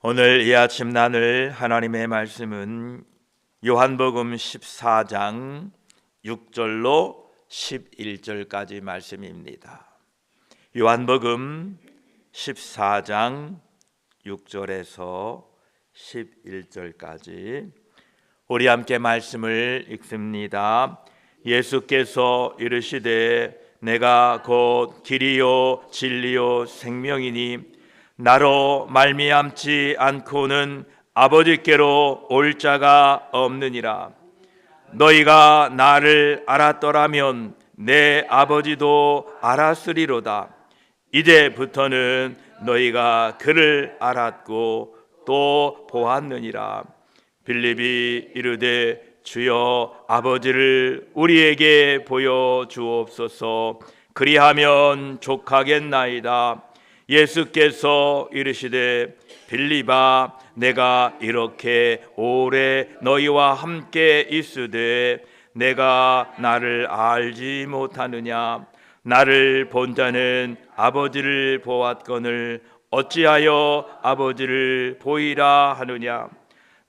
오늘 이 아침 나눌 하나님의 말씀은 요한복음 14장 6절로 11절까지 말씀입니다. 요한복음 14장 6절에서 11절까지 우리 함께 말씀을 읽습니다. 예수께서 이르시되 내가 곧 길이요 진리요 생명이니 나로 말미암지 않고는 아버지께로 올 자가 없느니라. 너희가 나를 알았더라면 내 아버지도 알았으리로다. 이제부터는 너희가 그를 알았고 또 보았느니라. 빌립이 이르되 주여 아버지를 우리에게 보여 주옵소서. 그리하면 족하겠나이다. 예수께서 이르시되 빌립아 내가 이렇게 오래 너희와 함께 있으되 내가 나를 알지 못하느냐? 나를 본 자는 아버지를 보았거늘 어찌하여 아버지를 보이라 하느냐?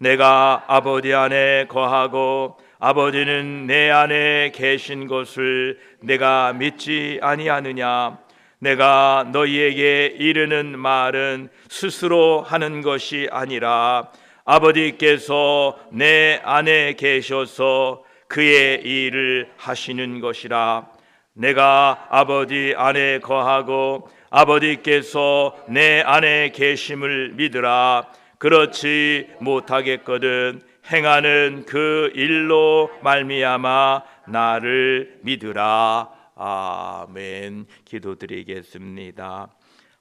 내가 아버지 안에 거하고 아버지는 내 안에 계신 것을 내가 믿지 아니하느냐? 내가 너희에게 이르는 말은 스스로 하는 것이 아니라 아버지께서 내 안에 계셔서 그의 일을 하시는 것이라. 내가 아버지 안에 거하고 아버지께서 내 안에 계심을 믿으라. 그렇지 못하겠거든 행하는 그 일로 말미암아 나를 믿으라. 아멘. 기도드리겠습니다.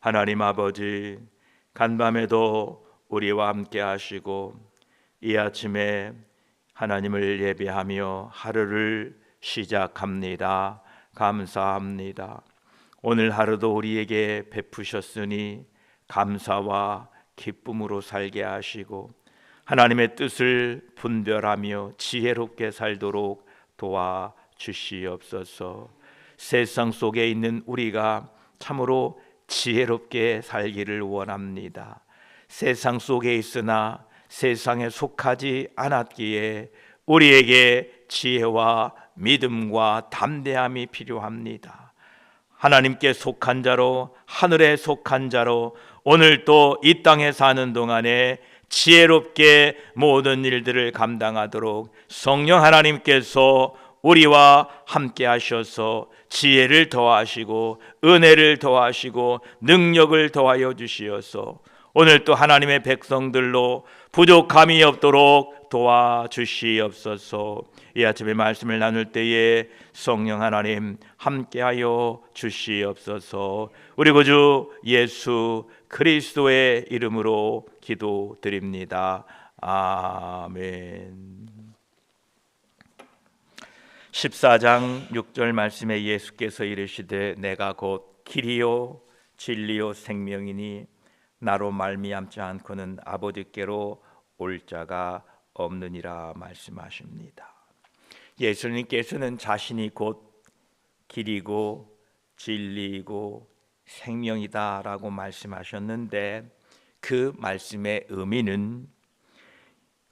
하나님 아버지, 간밤에도 우리와 함께 하시고 이 아침에 하나님을 예배하며 하루를 시작합니다. 감사합니다. 오늘 하루도 우리에게 베푸셨으니 감사와 기쁨으로 살게 하시고 하나님의 뜻을 분별하며 지혜롭게 살도록 도와주시옵소서. 세상 속에 있는 우리가 참으로 지혜롭게 살기를 원합니다. 세상 속에 있으나 세상에 속하지 않았기에 우리에게 지혜와 믿음과 담대함이 필요합니다. 하나님께 속한 자로, 하늘에 속한 자로 오늘 또 이 땅에 사는 동안에 지혜롭게 모든 일들을 감당하도록 성령 하나님께서 우리와 함께 하셔서 지혜를 더하시고 은혜를 더하시고 능력을 더하여 주시어서 오늘 또 하나님의 백성들로 부족함이 없도록 도와주시옵소서. 이 아침에 말씀을 나눌 때에 성령 하나님 함께하여 주시옵소서. 우리 구주 예수 그리스도의 이름으로 기도드립니다. 아멘. 14장 6절 말씀에 예수께서 이르시되 내가 곧 길이요 진리요 생명이니 나로 말미암지 않고는 아버지께로 올 자가 없느니라 말씀하십니다. 예수님께서는 자신이 곧 길이고 진리이고 생명이다라고 말씀하셨는데 그 말씀의 의미는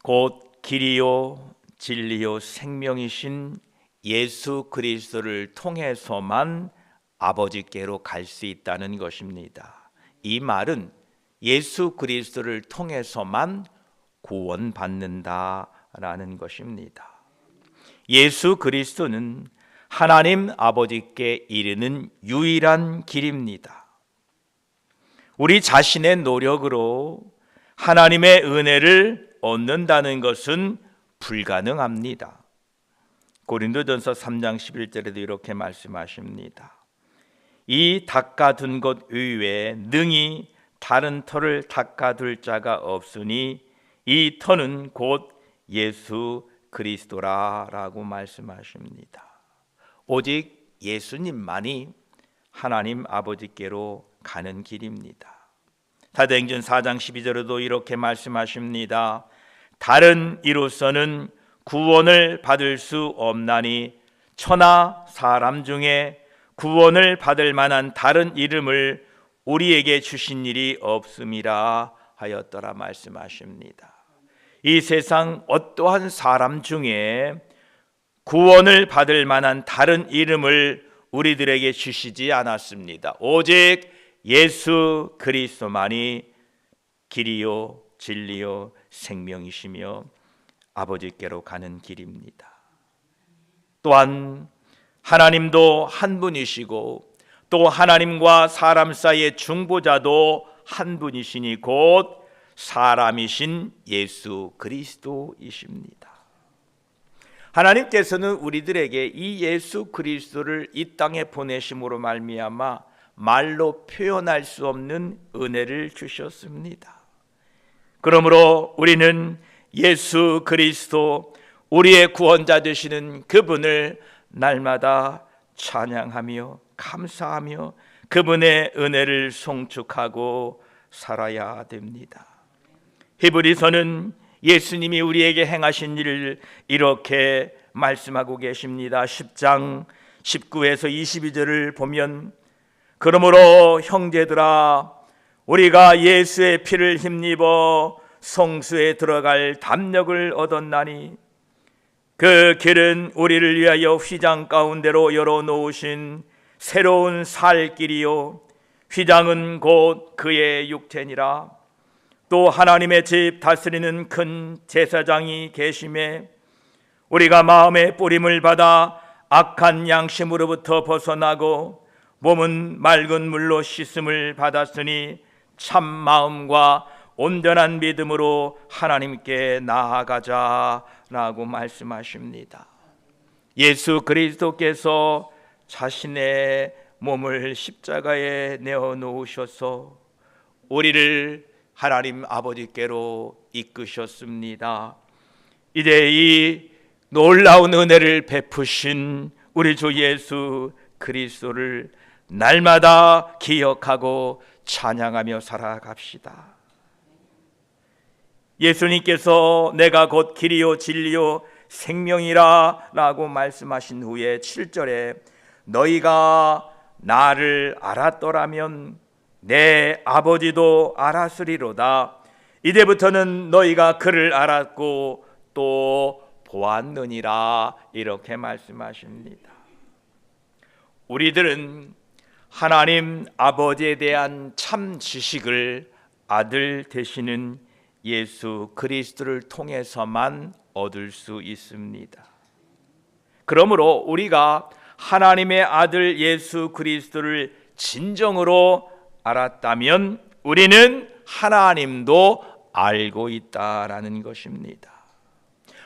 곧 길이요 진리요 생명이신 예수 그리스도를 통해서만 아버지께로 갈 수 있다는 것입니다. 이 말은 예수 그리스도를 통해서만 구원받는다라는 것입니다. 예수 그리스도는 하나님 아버지께 이르는 유일한 길입니다. 우리 자신의 노력으로 하나님의 은혜를 얻는다는 것은 불가능합니다. 고린도전서 3장 11절에도 이렇게 말씀하십니다. 이 닦아둔 것 외에 능히 다른 터를 닦아둘 자가 없으니 이 터는 곧 예수 그리스도라라고 말씀하십니다. 오직 예수님만이 하나님 아버지께로 가는 길입니다. 사도행전 4장 12절에도 이렇게 말씀하십니다. 다른 이로서는 구원을 받을 수 없나니 천하 사람 중에 구원을 받을 만한 다른 이름을 우리에게 주신 일이 없음이라 하였더라 말씀하십니다. 이 세상 어떠한 사람 중에 구원을 받을 만한 다른 이름을 우리들에게 주시지 않았습니다. 오직 예수 그리스도만이 길이요 진리요 생명이시며 아버지께로 가는 길입니다. 또한 하나님도 한 분이시고 또 하나님과 사람 사이의 중보자도 한 분이시니 곧 사람이신 예수 그리스도이십니다. 하나님께서는 우리들에게 이 예수 그리스도를 이 땅에 보내심으로 말미암아 말로 표현할 수 없는 은혜를 주셨습니다. 그러므로 우리는 예수 그리스도, 우리의 구원자 되시는 그분을 날마다 찬양하며 감사하며 그분의 은혜를 송축하고 살아야 됩니다. 히브리서는 예수님이 우리에게 행하신 일을 이렇게 말씀하고 계십니다. 10장 19에서 22절을 보면 그러므로 형제들아 우리가 예수의 피를 힘입어 성수에 들어갈 담력을 얻었나니 그 길은 우리를 위하여 휘장 가운데로 열어놓으신 새로운 살 길이요 휘장은 곧 그의 육체니라. 또 하나님의 집 다스리는 큰 제사장이 계심에 우리가 마음의 뿌림을 받아 악한 양심으로부터 벗어나고 몸은 맑은 물로 씻음을 받았으니 참 마음과 온전한 믿음으로 하나님께 나아가자라고 말씀하십니다. 예수 그리스도께서 자신의 몸을 십자가에 내어 놓으셔서 우리를 하나님 아버지께로 이끄셨습니다. 이제 이 놀라운 은혜를 베푸신 우리 주 예수 그리스도를 날마다 기억하고 찬양하며 살아갑시다. 예수님께서 내가 곧 길이요 진리요 생명이라 라고 말씀하신 후에 7절에 너희가 나를 알았더라면 내 아버지도 알았으리로다. 이제부터는 너희가 그를 알았고 또 보았느니라 이렇게 말씀하십니다. 우리들은 하나님 아버지에 대한 참 지식을 아들 되시는 예수 그리스도를 통해서만 얻을 수 있습니다. 그러므로 우리가 하나님의 아들 예수 그리스도를 진정으로 알았다면 우리는 하나님도 알고 있다라는 것입니다.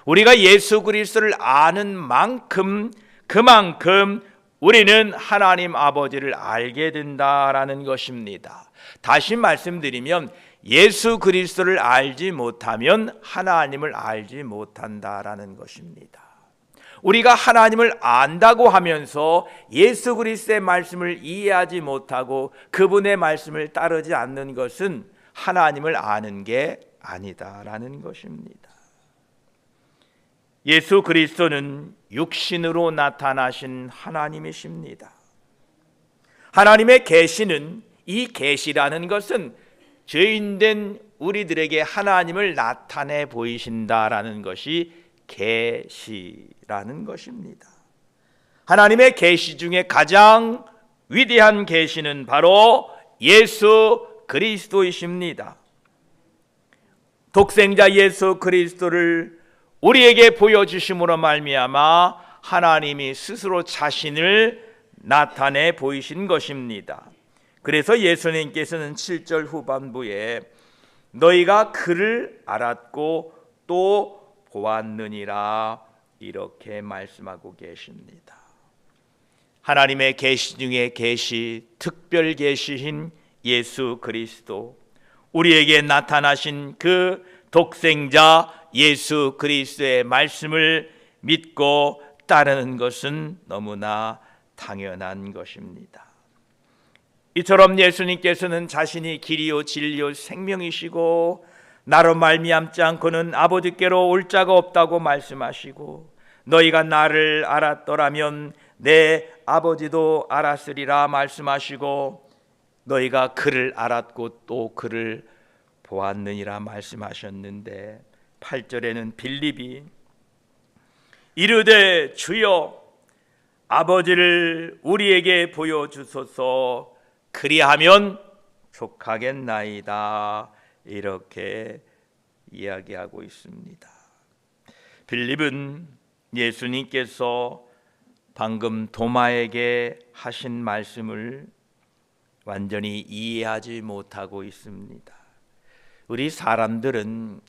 우리가 예수 그리스도를 아는 만큼 그만큼 우리는 하나님 아버지를 알게 된다라는 것입니다. 다시 말씀드리면 예수 그리스도를 알지 못하면 하나님을 알지 못한다라는 것입니다. 우리가 하나님을 안다고 하면서 예수 그리스도의 말씀을 이해하지 못하고 그분의 말씀을 따르지 않는 것은 하나님을 아는 게 아니다라는 것입니다. 예수 그리스도는 육신으로 나타나신 하나님이십니다. 하나님의 계시는 이 계시라는 것은 죄인된 우리들에게 하나님을 나타내 보이신다라는 것이 계시라는 것입니다. 하나님의 계시 중에 가장 위대한 계시는 바로 예수 그리스도이십니다. 독생자 예수 그리스도를 우리에게 보여주심으로 말미암아 하나님이 스스로 자신을 나타내 보이신 것입니다. 그래서 예수님께서는 7절 후반부에 너희가 그를 알았고 또 보았느니라 이렇게 말씀하고 계십니다. 하나님의 계시 중에 계시, 특별 계시인 예수 그리스도, 우리에게 나타나신 그 독생자 예수 그리스도의 말씀을 믿고 따르는 것은 너무나 당연한 것입니다. 이처럼 예수님께서는 자신이 길이요 진리요 생명이시고 나로 말미암지 않고는 아버지께로 올 자가 없다고 말씀하시고 너희가 나를 알았더라면 내 아버지도 알았으리라 말씀하시고 너희가 그를 알았고 또 그를 보았느니라 말씀하셨는데 8절에는 빌립이 이르되 주여 아버지를 우리에게 보여주소서 그리하면 족하겠나이다 이렇게 이야기하고 있습니다. 빌립은 예수님께서 방금 도마에게 하신 말씀을 완전히 이해하지 못하고 있습니다. 우리 사람들은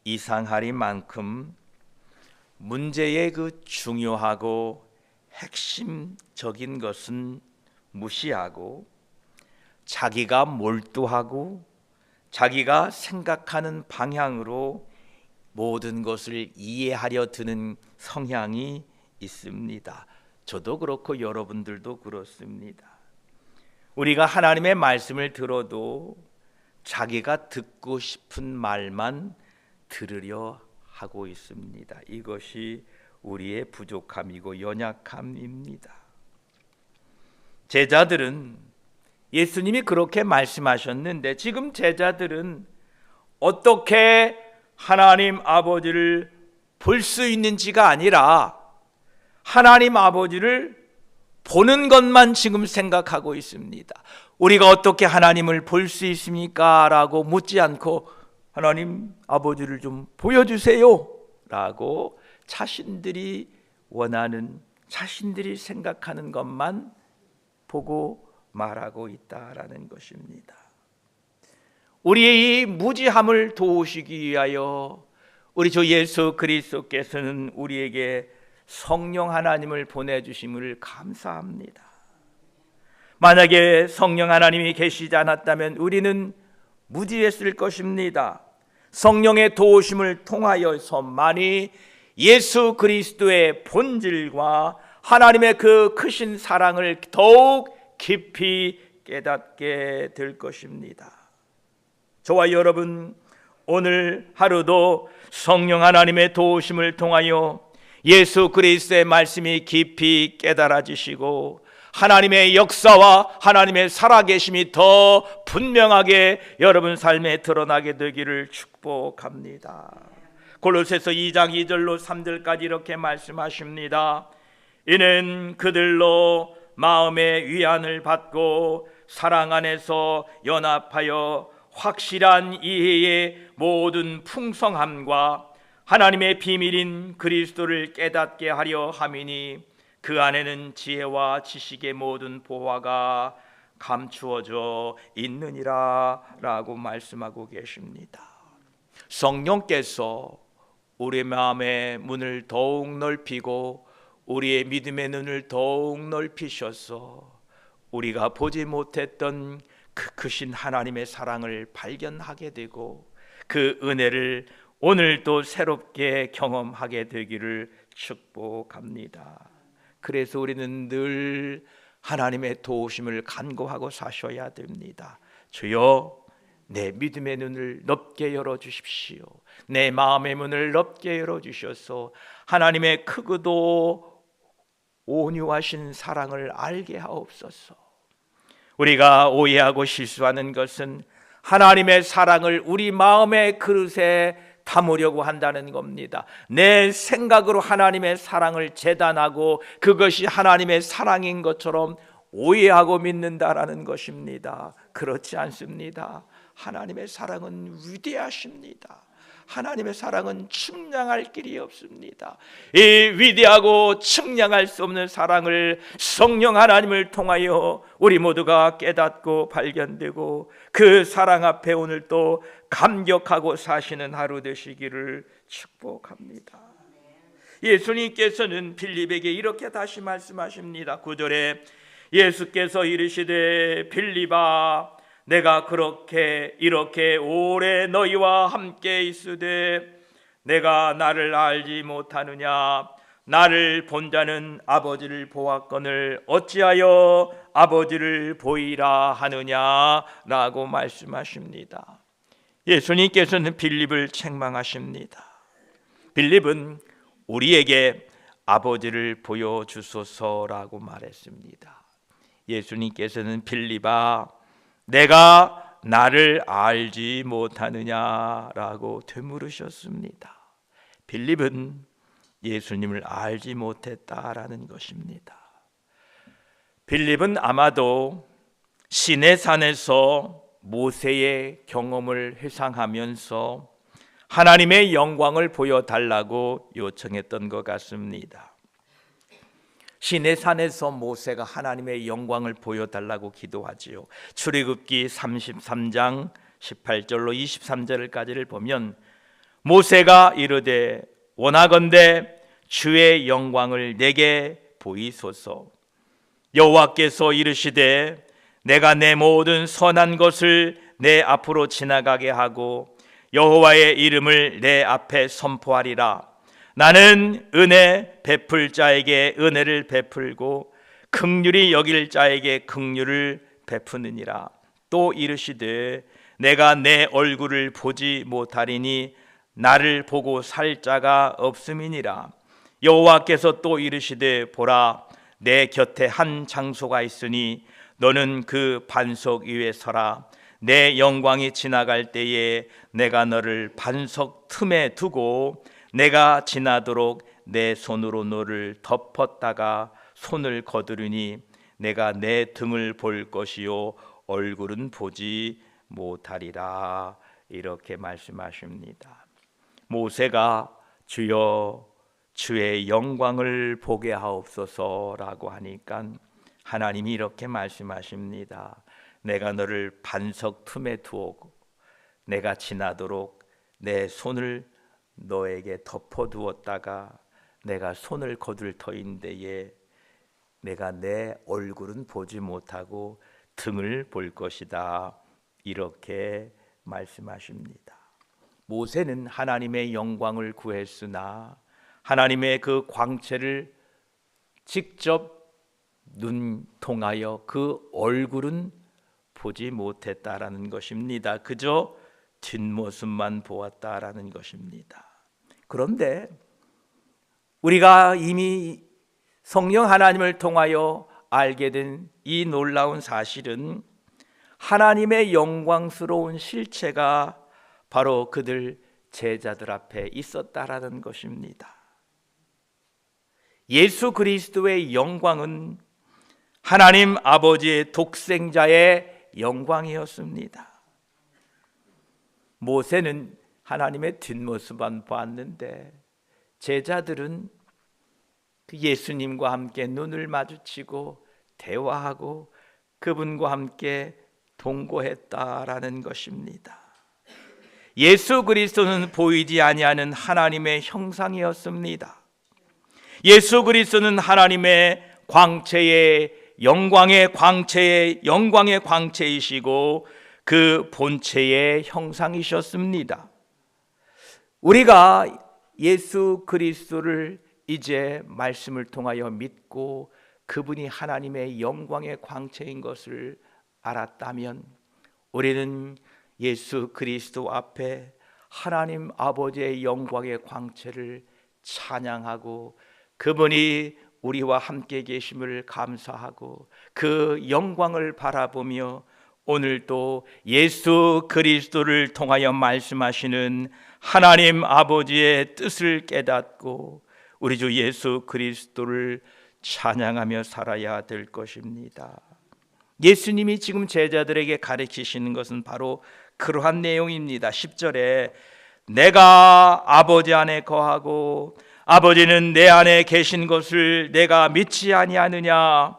이상하리만큼 문제의 그 중요하고 핵심적인 것은 무시하고 자기가 몰두하고 자기가 생각하는 방향으로 모든 것을 이해하려 드는 성향이 있습니다. 저도 그렇고 여러분들도 그렇습니다. 우리가 하나님의 말씀을 들어도 자기가 듣고 싶은 말만 들으려 하고 있습니다. 이것이 우리의 부족함이고 연약함입니다. 제자들은 예수님이 그렇게 말씀하셨는데 지금 제자들은 어떻게 하나님 아버지를 볼 수 있는지가 아니라 하나님 아버지를 보는 것만 지금 생각하고 있습니다. 우리가 어떻게 하나님을 볼 수 있습니까? 라고 묻지 않고 하나님 아버지를 좀 보여주세요 라고 자신들이 원하는, 자신들이 생각하는 것만 보고 말하고 있다라는 것입니다. 우리의 이 무지함을 도우시기 위하여 우리 주 예수 그리스도께서는 우리에게 성령 하나님을 보내주심을 감사합니다. 만약에 성령 하나님이 계시지 않았다면 우리는 무지했을 것입니다. 성령의 도우심을 통하여서만이 예수 그리스도의 본질과 하나님의 그 크신 사랑을 더욱 깊이 깨닫게 될 것입니다. 저와 여러분 오늘 하루도 성령 하나님의 도우심을 통하여 예수 그리스도의 말씀이 깊이 깨달아지시고 하나님의 역사와 하나님의 살아계심이 더 분명하게 여러분 삶에 드러나게 되기를 축복합니다. 골로새서 2장 2절로 3절까지 이렇게 말씀하십니다. 이는 그들로 마음의 위안을 받고 사랑 안에서 연합하여 확실한 이해의 모든 풍성함과 하나님의 비밀인 그리스도를 깨닫게 하려 함이니 그 안에는 지혜와 지식의 모든 보화가 감추어져 있느니라 라고 말씀하고 계십니다. 성령께서 우리의 마음의 문을 더욱 넓히고 우리의 믿음의 눈을 더욱 넓히셔서 우리가 보지 못했던 그 크신 하나님의 사랑을 발견하게 되고 그 은혜를 오늘도 새롭게 경험하게 되기를 축복합니다. 그래서 우리는 늘 하나님의 도우심을 간구하고 사셔야 됩니다. 주여 내 믿음의 눈을 넓게 열어주십시오. 내 마음의 문을 넓게 열어주셔서 하나님의 크고도 온유하신 사랑을 알게 하옵소서. 우리가 오해하고 실수하는 것은 하나님의 사랑을 우리 마음의 그릇에 담으려고 한다는 겁니다. 내 생각으로 하나님의 사랑을 재단하고 그것이 하나님의 사랑인 것처럼 오해하고 믿는다라는 것입니다. 그렇지 않습니다. 하나님의 사랑은 위대하십니다. 하나님의 사랑은 측량할 길이 없습니다. 이 위대하고 측량할 수 없는 사랑을 성령 하나님을 통하여 우리 모두가 깨닫고 발견되고 그 사랑 앞에 오늘 또 감격하고 사시는 하루 되시기를 축복합니다. 예수님께서는 빌립에게 이렇게 다시 말씀하십니다. 9절에 예수께서 이르시되 빌립아 내가 이렇게 오래 너희와 함께 있으되 내가 나를 알지 못하느냐? 나를 본 자는 아버지를 보았거늘 어찌하여 아버지를 보이라 하느냐? 라고 말씀하십니다. 예수님께서는 빌립을 책망하십니다. 빌립은 우리에게 아버지를 보여주소서라고 말했습니다. 예수님께서는 빌립아 내가 나를 알지 못하느냐라고 되물으셨습니다. 빌립은 예수님을 알지 못했다라는 것입니다. 빌립은 아마도 시내산에서 모세의 경험을 회상하면서 하나님의 영광을 보여달라고 요청했던 것 같습니다. 시내산에서 모세가 하나님의 영광을 보여달라고 기도하지요. 출애굽기 33장 18절로 23절까지를 보면 모세가 이르되 원하건대 주의 영광을 내게 보이소서. 여호와께서 이르시되 내가 내 모든 선한 것을 내 앞으로 지나가게 하고 여호와의 이름을 내 앞에 선포하리라. 나는 은혜 베풀 자에게 은혜를 베풀고 긍휼히 여길 자에게 긍휼을 베푸느니라. 또 이르시되 내가 내 얼굴을 보지 못하리니 나를 보고 살 자가 없음이니라. 여호와께서 또 이르시되 보라 내 곁에 한 장소가 있으니 너는 그 반석 위에 서라. 내 영광이 지나갈 때에 내가 너를 반석 틈에 두고 내가 지나도록 내 손으로 너를 덮었다가 손을 거두르니 내가 내 등을 볼 것이요 얼굴은 보지 못하리라. 이렇게 말씀하십니다. 모세가 주여 주의 영광을 보게 하옵소서라고 하니까 하나님이 이렇게 말씀하십니다. 내가 너를 반석 틈에 두었고 내가 지나도록 내 손을 너에게 덮어두었다가 내가 손을 거둘 터인데에 내가 내 얼굴은 보지 못하고 등을 볼 것이다. 이렇게 말씀하십니다. 모세는 하나님의 영광을 구했으나 하나님의 그 광채를 직접 눈 통하여 그 얼굴은 보지 못했다라는 것입니다. 그저 뒷모습만 보았다라는 것입니다. 그런데 우리가 이미 성령 하나님을 통하여 알게 된 이 놀라운 사실은 하나님의 영광스러운 실체가 바로 그들 제자들 앞에 있었다라는 것입니다. 예수 그리스도의 영광은 하나님 아버지의 독생자의 영광이었습니다. 모세는 하나님의 뒷모습만 봤는데 제자들은 그 예수님과 함께 눈을 마주치고 대화하고 그분과 함께 동거했다라는 것입니다. 예수 그리스도는 보이지 아니하는 하나님의 형상이었습니다. 예수 그리스도는 하나님의 광채의 영광의 광채이시고 그 본체의 형상이셨습니다. 우리가 예수 그리스도를 이제 말씀을 통하여 믿고 그분이 하나님의 영광의 광채인 것을 알았다면 우리는 예수 그리스도 앞에 하나님 아버지의 영광의 광채를 찬양하고 그분이 우리와 함께 계심을 감사하고 그 영광을 바라보며 오늘도 예수 그리스도를 통하여 말씀하시는 하나님 아버지의 뜻을 깨닫고 우리 주 예수 그리스도를 찬양하며 살아야 될 것입니다. 예수님이 지금 제자들에게 가르치시는 것은 바로 그러한 내용입니다. 10절에 내가 아버지 안에 거하고 아버지는 내 안에 계신 것을 내가 믿지 아니하느냐.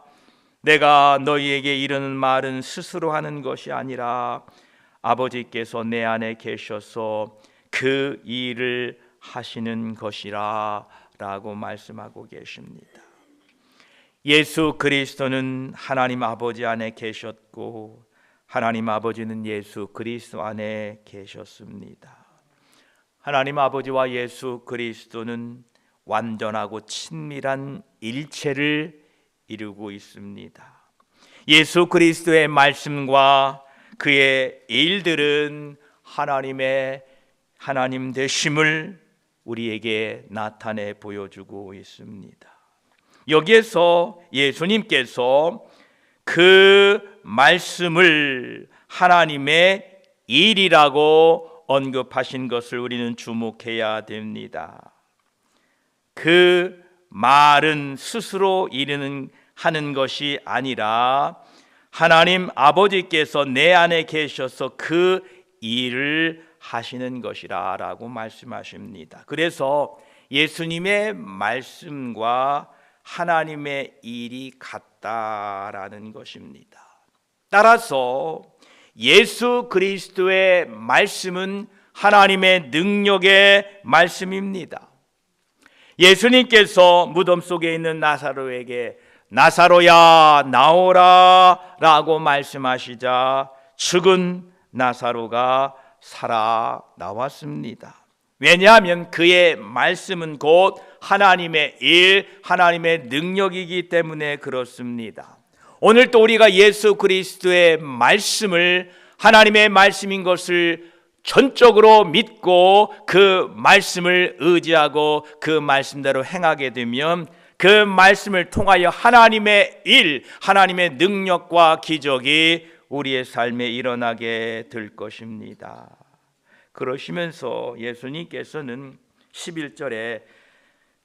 내가 너희에게 이르는 말은 스스로 하는 것이 아니라 아버지께서 내 안에 계셔서 그 일을 하시는 것이라 라고 말씀하고 계십니다. 예수 그리스도는 하나님 아버지 안에 계셨고 하나님 아버지는 예수 그리스도 안에 계셨습니다. 하나님 아버지와 예수 그리스도는 완전하고 친밀한 일체를 이루고 있습니다. 예수 그리스도의 말씀과 그의 일들은 하나님 되심을 우리에게 나타내 보여주고 있습니다. 여기에서 예수님께서 그 말씀을 하나님의 일이라고 언급하신 것을 우리는 주목해야 됩니다. 그 말은 스스로 하는 것이 아니라 하나님 아버지께서 내 안에 계셔서 그 일을 하시는 것이라 라고 말씀하십니다. 그래서 예수님의 말씀과 하나님의 일이 같다라는 것입니다. 따라서 예수 그리스도의 말씀은 하나님의 능력의 말씀입니다. 예수님께서 무덤 속에 있는 나사로에게 나사로야 나오라 라고 말씀하시자 죽은 나사로가 살아 나왔습니다. 왜냐하면 그의 말씀은 곧 하나님의 일, 하나님의 능력이기 때문에 그렇습니다. 오늘 또 우리가 예수 그리스도의 말씀을 하나님의 말씀인 것을 전적으로 믿고 그 말씀을 의지하고 그 말씀대로 행하게 되면 그 말씀을 통하여 하나님의 일, 하나님의 능력과 기적이 우리의 삶에 일어나게 될 것입니다. 그러시면서 예수님께서는 11절에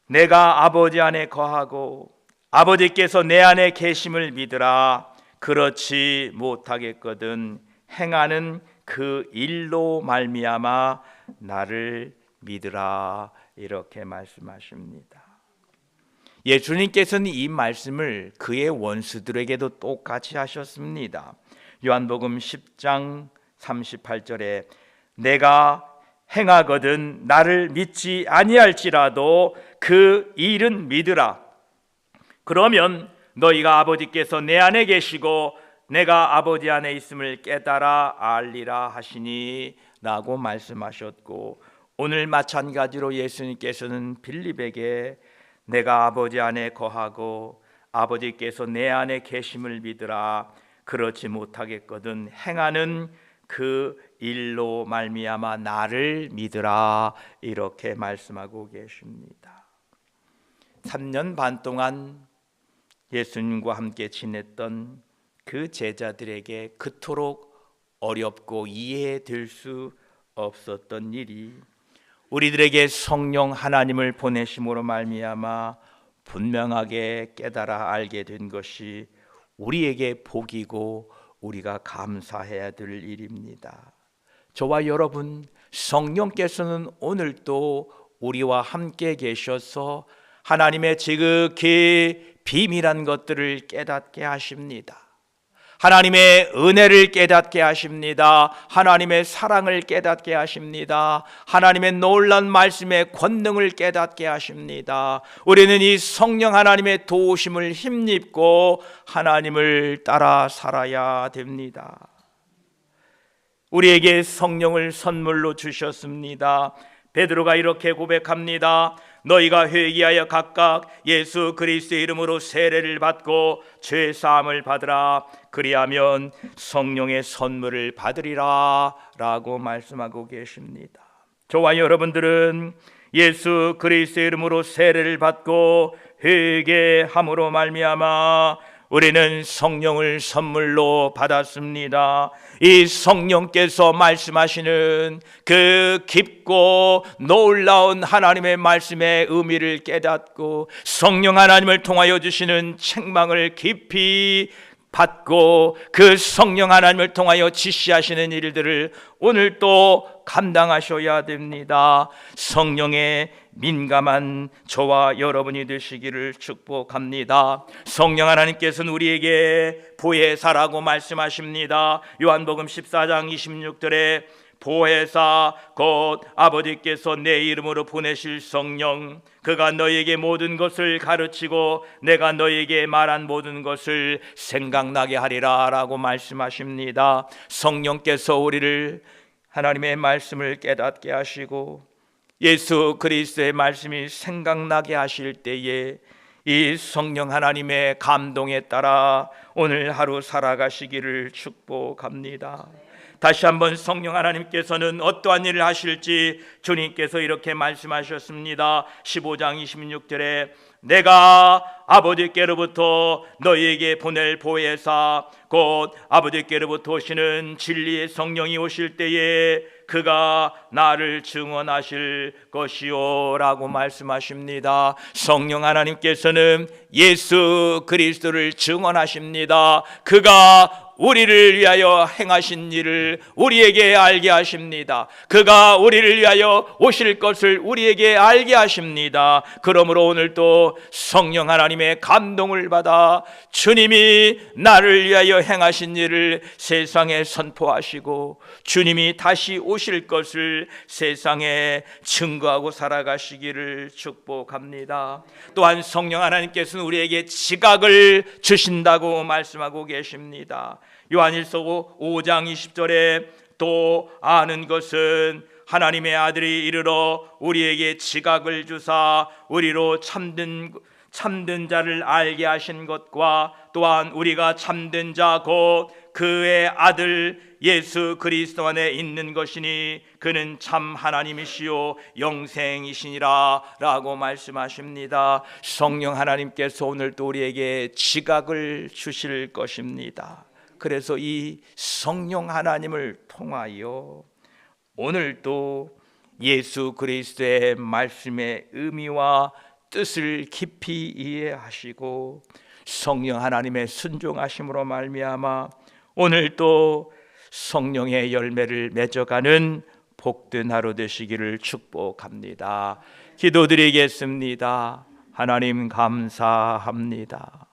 내가 아버지 안에 거하고 아버지께서 내 안에 계심을 믿으라. 그렇지 못하겠거든 행하는 그 일로 말미암아 나를 믿으라. 이렇게 말씀하십니다. 예수님께서는 이 말씀을 그의 원수들에게도 똑같이 하셨습니다. 요한복음 10장 38절에 내가 행하거든 나를 믿지 아니할지라도 그 일은 믿으라. 그러면 너희가 아버지께서 내 안에 계시고 내가 아버지 안에 있음을 깨달아 알리라 하시니 라고 말씀하셨고, 오늘 마찬가지로 예수님께서는 빌립에게 내가 아버지 안에 거하고 아버지께서 내 안에 계심을 믿으라. 그렇지 못하겠거든 행하는 그 일로 말미암아 나를 믿으라. 이렇게 말씀하고 계십니다. 3년 반 동안 예수님과 함께 지냈던 그 제자들에게 그토록 어렵고 이해될 수 없었던 일이 우리들에게 성령 하나님을 보내심으로 말미암아 분명하게 깨달아 알게 된 것이 우리에게 복이고 우리가 감사해야 될 일입니다. 저와 여러분, 성령께서는 오늘도 우리와 함께 계셔서 하나님의 지극히 비밀한 것들을 깨닫게 하십니다. 하나님의 은혜를 깨닫게 하십니다. 하나님의 사랑을 깨닫게 하십니다. 하나님의 놀라운 말씀의 권능을 깨닫게 하십니다. 우리는 이 성령 하나님의 도우심을 힘입고 하나님을 따라 살아야 됩니다. 우리에게 성령을 선물로 주셨습니다. 베드로가 이렇게 고백합니다. 너희가 회개하여 각각 예수 그리스도의 이름으로 세례를 받고 죄 사함을 받으라. 그리하면 성령의 선물을 받으리라 라고 말씀하고 계십니다. 저와 여러분들은 예수 그리스도의 이름으로 세례를 받고 회개함으로 말미암아 우리는 성령을 선물로 받았습니다. 이 성령께서 말씀하시는 그 깊고 놀라운 하나님의 말씀의 의미를 깨닫고 성령 하나님을 통하여 주시는 책망을 깊이 받고 그 성령 하나님을 통하여 지시하시는 일들을 오늘 또 감당하셔야 됩니다. 성령의 민감한 저와 여러분이 되시기를 축복합니다. 성령 하나님께서는 우리에게 보혜사라고 말씀하십니다. 요한복음 14장 26절에 보혜사 곧 아버지께서 내 이름으로 보내실 성령, 그가 너에게 모든 것을 가르치고 내가 너에게 말한 모든 것을 생각나게 하리라 라고 말씀하십니다. 성령께서 우리를 하나님의 말씀을 깨닫게 하시고 예수 그리스도의 말씀이 생각나게 하실 때에 이 성령 하나님의 감동에 따라 오늘 하루 살아가시기를 축복합니다. 다시 한번 성령 하나님께서는 어떠한 일을 하실지 주님께서 이렇게 말씀하셨습니다. 15장 26절에 내가 아버지께로부터 너희에게 보낼 보혜사 곧 아버지께로부터 오시는 진리의 성령이 오실 때에 그가 나를 증언하실 것이요 라고 말씀하십니다. 성령 하나님께서는 예수 그리스도를 증언하십니다. 그가 우리를 위하여 행하신 일을 우리에게 알게 하십니다. 그가 우리를 위하여 오실 것을 우리에게 알게 하십니다. 그러므로 오늘도 성령 하나님의 감동을 받아 주님이 나를 위하여 행하신 일을 세상에 선포하시고 주님이 다시 오실 것을 세상에 증거하고 살아가시기를 축복합니다. 또한 성령 하나님께서는 우리에게 지각을 주신다고 말씀하고 계십니다. 요한일서 5장 20절에 또 아는 것은 하나님의 아들이 이르러 우리에게 지각을 주사 우리로 참된 자를 알게 하신 것과 또한 우리가 참된 자 곧 그의 아들 예수 그리스도 안에 있는 것이니 그는 참 하나님이시요 영생이시니라 라고 말씀하십니다. 성령 하나님께서 오늘도 우리에게 지각을 주실 것입니다. 그래서 이 성령 하나님을 통하여 오늘도 예수 그리스도의 말씀의 의미와 뜻을 깊이 이해하시고 성령 하나님의 순종하심으로 말미암아 오늘도 성령의 열매를 맺어가는 복된 하루 되시기를 축복합니다. 기도드리겠습니다. 하나님 감사합니다.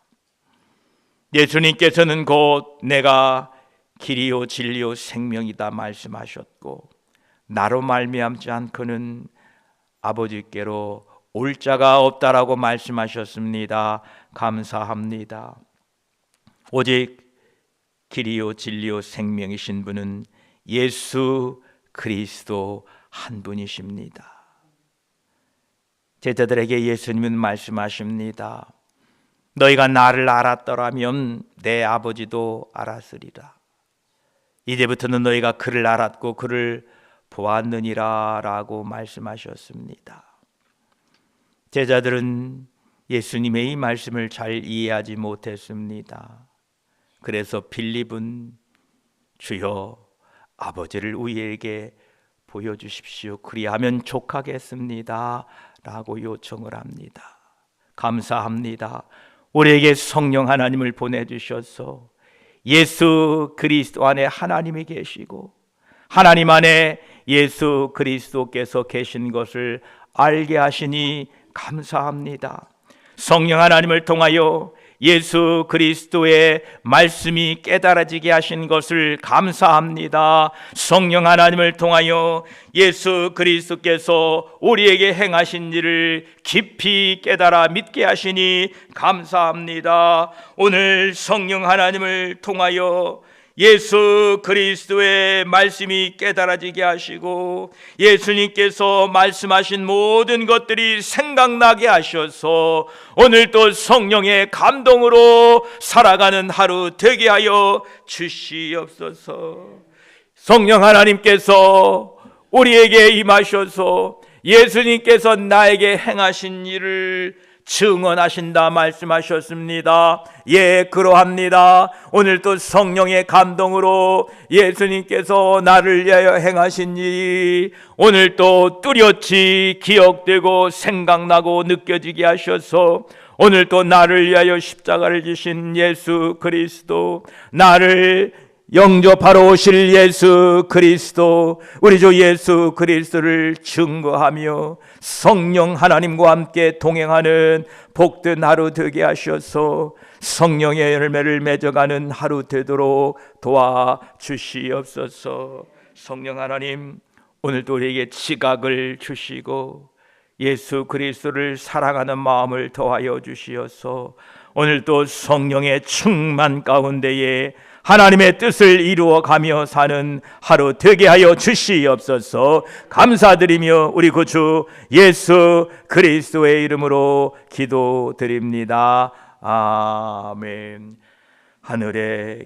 예수님께서는 곧 내가 길이요 진리요 생명이다 말씀하셨고 나로 말미암지 않고는 아버지께로 올 자가 없다라고 말씀하셨습니다. 감사합니다. 오직 길이요 진리요 생명이신 분은 예수 그리스도 한 분이십니다. 제자들에게 예수님은 말씀하십니다. 너희가 나를 알았더라면 내 아버지도 알았으리라. 이제부터는 너희가 그를 알았고 그를 보았느니라 라고 말씀하셨습니다. 제자들은 예수님의 이 말씀을 잘 이해하지 못했습니다. 그래서 빌립은 주여 아버지를 우리에게 보여주십시오. 그리하면 족하겠습니다 라고 요청을 합니다. 감사합니다. 우리에게 성령 하나님을 보내주셔서 예수 그리스도 안에 하나님이 계시고 하나님 안에 예수 그리스도께서 계신 것을 알게 하시니 감사합니다. 성령 하나님을 통하여 예수 그리스도의 말씀이 깨달아지게 하신 것을 감사합니다. 성령 하나님을 통하여 예수 그리스도께서 우리에게 행하신 일을 깊이 깨달아 믿게 하시니 감사합니다. 오늘 성령 하나님을 통하여 예수 그리스도의 말씀이 깨달아지게 하시고 예수님께서 말씀하신 모든 것들이 생각나게 하셔서 오늘도 성령의 감동으로 살아가는 하루 되게 하여 주시옵소서. 성령 하나님께서 우리에게 임하셔서 예수님께서 나에게 행하신 일을 증언하신다 말씀하셨습니다. 예, 그러합니다. 오늘도 성령의 감동으로 예수님께서 나를 위하여 행하신 일이 오늘도 뚜렷이 기억되고 생각나고 느껴지게 하셔서 오늘도 나를 위하여 십자가를 지신 예수 그리스도, 나를 영접하러 오실 예수 그리스도, 우리 주 예수 그리스도를 증거하며 성령 하나님과 함께 동행하는 복된 하루 되게 하셔서 성령의 열매를 맺어가는 하루 되도록 도와주시옵소서. 성령 하나님, 오늘도 우리에게 지각을 주시고 예수 그리스도를 사랑하는 마음을 더하여 주시어서 오늘도 성령의 충만 가운데에 하나님의 뜻을 이루어가며 사는 하루 되게 하여 주시옵소서. 감사드리며 우리 구주 예수 그리스도의 이름으로 기도드립니다. 아멘. 하늘에